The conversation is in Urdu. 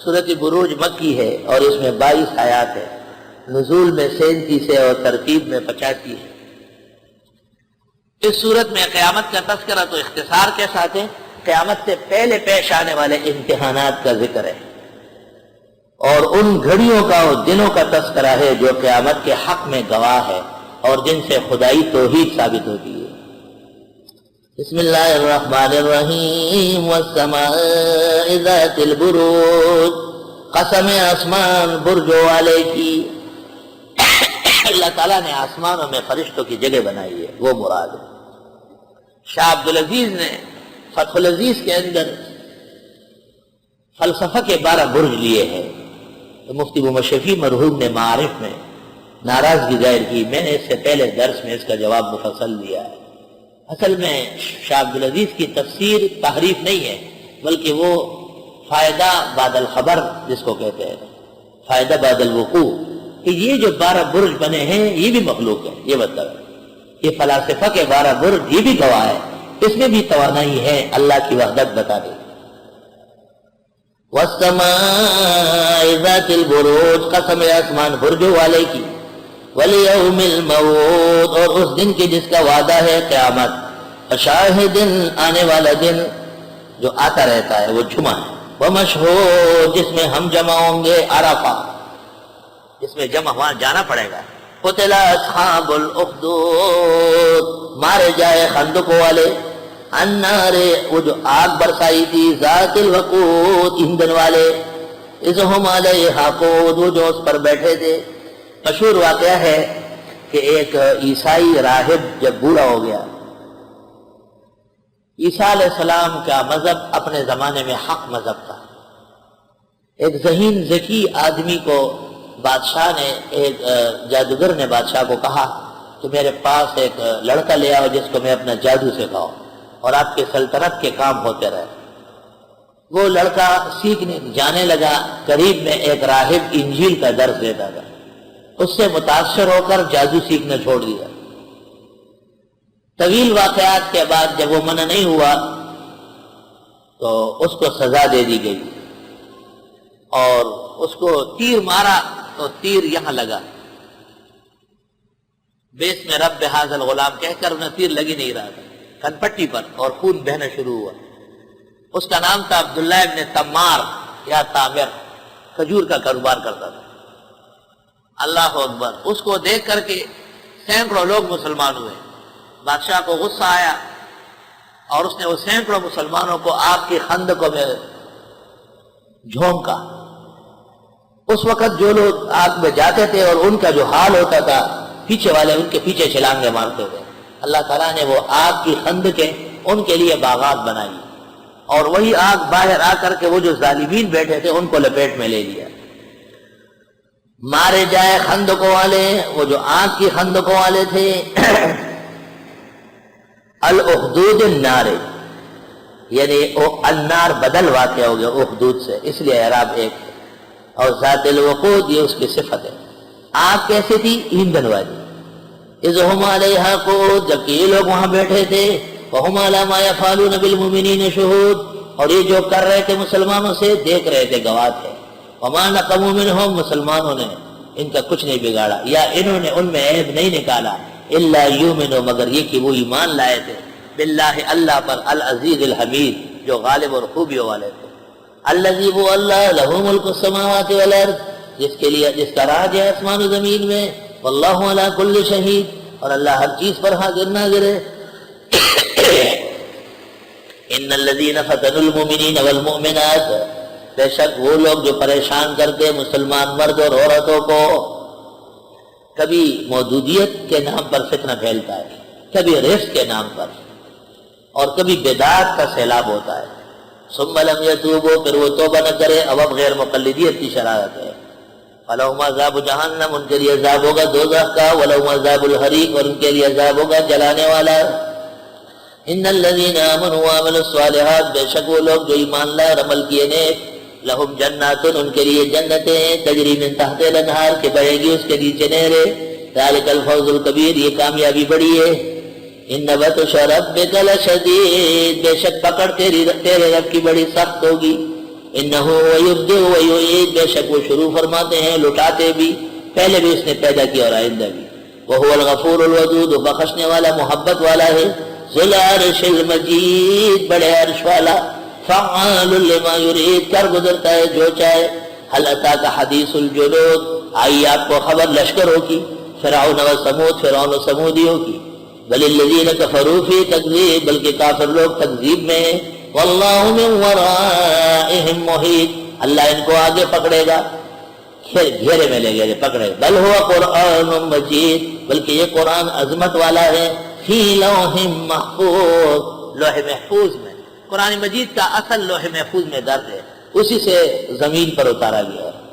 سورۃ بروج مکی ہے اور اس میں 22 آیات ہے، نزول میں 37 ہے اور ترتیب میں 85 ہے۔ اس صورت میں قیامت کا تذکرہ تو اختصار کے ساتھ ہے، قیامت سے پہلے پیش آنے والے امتحانات کا ذکر ہے، اور ان گھڑیوں کا اور دنوں کا تذکرہ ہے جو قیامت کے حق میں گواہ ہے اور جن سے خدائی توحید ثابت ہوتی ہے۔ بسم اللہ الرحمن الرحیم والسماء ذات البروج، قسم آسمان برجوں والے کی۔ اللہ تعالیٰ نے آسمانوں میں فرشتوں کی جگہ بنائی ہے، وہ مراد ہے۔ شاہ عبدالعزیز نے فتح العزیز کے اندر فلسفہ کے 12 برج لیے ہیں، تو مفتی محمد شفیع مرحوم نے معارف میں ناراضگی ظاہر کی، میں نے اس سے پہلے درس میں اس کا جواب مفصل دیا ہے۔ اصل میں شاہ عبدالعزیز کی تفسیر تحریف نہیں ہے، بلکہ وہ فائدہ بعد الخبر جس کو کہتے ہیں، فائدہ بعد الوقوع، کہ یہ جو 12 برج بنے ہیں یہ بھی مخلوق ہے، یہ مطلب ہے یہ فلاسفہ کے 12 برج یہ بھی گواہ ہے، اس میں بھی توانائی ہے اللہ کی وحدت بتا دے۔ والسماء ذات البروج، قسم آسمان برجوں والے کی، والیوم الموعود، اور اس دن کی جس کا وعدہ ہے قیامت، شاہد، آنے والا دن جو آتا رہتا ہے وہ جمعہ ہے، ومشہود، جس میں ہم جمع ہوں گے، عرفہ، جس میں جمع وہاں جانا پڑے گا۔ قتل اصحاب الاخدود، مارے جائے خندقوں والے، النار، وہ جو آگ برسائی تھی، ذات الوقود، ایندھن والے، اذ ہم علیہا قعود، وہ جو اس پر بیٹھے تھے۔ مشہور واقعہ ہے کہ ایک عیسائی راہب جب بوڑھا ہو گیا، عیسیٰ علیہ السلام کا مذہب اپنے زمانے میں حق مذہب تھا، ایک ذہین ذکی آدمی کو بادشاہ نے، ایک جادوگر نے بادشاہ کو کہا کہ میرے پاس ایک لڑکا لے آؤ جس کو میں اپنا جادو سکھاؤں اور آپ کے سلطنت کے کام ہوتے رہے۔ وہ لڑکا سیکھنے جانے لگا، قریب میں ایک راہب انجیل کا درس دیتا تھا، اس سے متاثر ہو کر جادو سیکھنا چھوڑ دیا۔ طویل واقعات کے بعد جب وہ منع نہیں ہوا تو اس کو سزا دے دی گئی اور اس کو تیر مارا تو تیر یہاں لگا، بیس میں رب ھذا الغلام کہہ کر انہیں تیر لگی نہیں رہا تھا، کن پٹی پر، اور خون بہنا شروع ہوا۔ اس کا نام تھا عبداللہ ابن تمار یا تامر، کھجور کا کاروبار کرتا تھا۔ اللہ اکبر، اس کو دیکھ کر کے سینکڑوں لوگ مسلمان ہوئے۔ بادشاہ کو غصہ آیا اور اس نے وہ سینکڑوں مسلمانوں کو آگ کی خندقوں میں جھونکا۔ اس وقت جو لوگ آگ میں جاتے تھے اور ان کا جو حال ہوتا تھا، پیچھے والے ان کے پیچھے چھلانگیں مارتے تھے۔ اللہ تعالیٰ نے وہ آگ کی خندقیں ان کے لیے باغات بنائی، اور وہی آگ باہر آ کر کے وہ جو ظالمین بیٹھے تھے ان کو لپیٹ میں لے لیا۔ مارے جائے خندقوں والے، وہ جو آگ کی خندقوں والے تھے۔ الاخدود النار، یعنی النار بدل واقع ہو گیا اخدود سے، اس لیے اعراب ایک ہے، اور ذات الوقود یہ اس کی صفت ہے۔ آگ کیسی تھی؟ ایندھن والی۔ اذ ہم علیہا قعود، جبکہ یہ لوگ وہاں بیٹھے تھے، وہم علی ما یفعلون بالمؤمنین شہود، اور یہ جو کر رہے تھے مسلمانوں سے دیکھ رہے تھے، گواہ تھے۔ وما نقموا منہم، مسلمانوں نے ان کا کچھ نہیں بگاڑا یا انہوں نے ان میں عیب نہیں نکالا، الا یؤمنوا، مگر یہ کہ وہ ایمان لائے تھے، باللہ، اللہ پر، العزیز الحمید، جو غالب اور خوبیوں والے تھے۔ الذی، وہ اللہ، لہ ملک السماوات والارض، جس کے لیے جس کا راج ہے آسمان و زمین میں، واللہ علی کل شہید، اور اللہ ہر چیز پر حاضر ناظر ہے۔ ان الذین فتنوا المؤمنین والمؤمنات، بے شک وہ لوگ جو پریشان کرتے مسلمان مرد اور عورتوں کو، کبھی مودودیت کے نام پر فتنہ پھیلتا ہے، کبھی رزق کے نام پر، اور کبھی بدعات کا سیلاب ہوتا ہے۔ ثم لم یتوبوا، پھر وہ توبہ نہ کرے، اب غیر مقلدیت کی شرارت ہے۔ فلہم عذاب جہنم، ان کے لیے عذاب ہوگا دوزخ کا، ولہم عذاب الحریق، اور ان کے لیے عذاب ہوگا جلانے والا۔ ان الذین آمنوا وعملوا الصالحات، بے شک وہ لوگ جو ایمان لائے اور عمل کیے نیک، لہم جنات، ان کے لیے جنتیں، تجری من تحت الانہار، کہ بہے گی اس کے نیچے نہریں، ذالک الفوز الکبیر، یہ کامیابی بڑی ہے۔ ان بطش ربک لشدید، بے شک پکڑ تیرے رب کی بڑی سخت ہوگی۔ انہو ویبدئ ویعید، بے شک وہ شروع فرماتے ہیں لٹاتے بھی، پہلے بھی اس نے پیدا کیا اور آئندہ بھی. وہو الغفور الودود، بخشنے والا محبت والا ہے. ذو العرش المجید، بڑے عرش والا. فعال لما یرید، کر گزرتا ہے جو چاہے. هل اتاک حدیث الجنود، آئی آپ کو خبر لشکروں کی، فرعون و سمود، فرعون و سمودیوں کی. بل الذین کفروا فی تکذیب، بلکہ کافر لوگ تکذیب میں ہیں. واللہ من ورائہم محیط، اللہ ان کو آگے پکڑے گا، گھیرے میں لے گئے پکڑے. بل ہوا قرآن مجید، بلکہ یہ قرآن عظمت والا ہے. فی لوح محفوظ، لوح محفوظ میں. قرآن مجید کا اصل لوح محفوظ میں درج ہے، اسی سے زمین پر اتارا گیا ہے.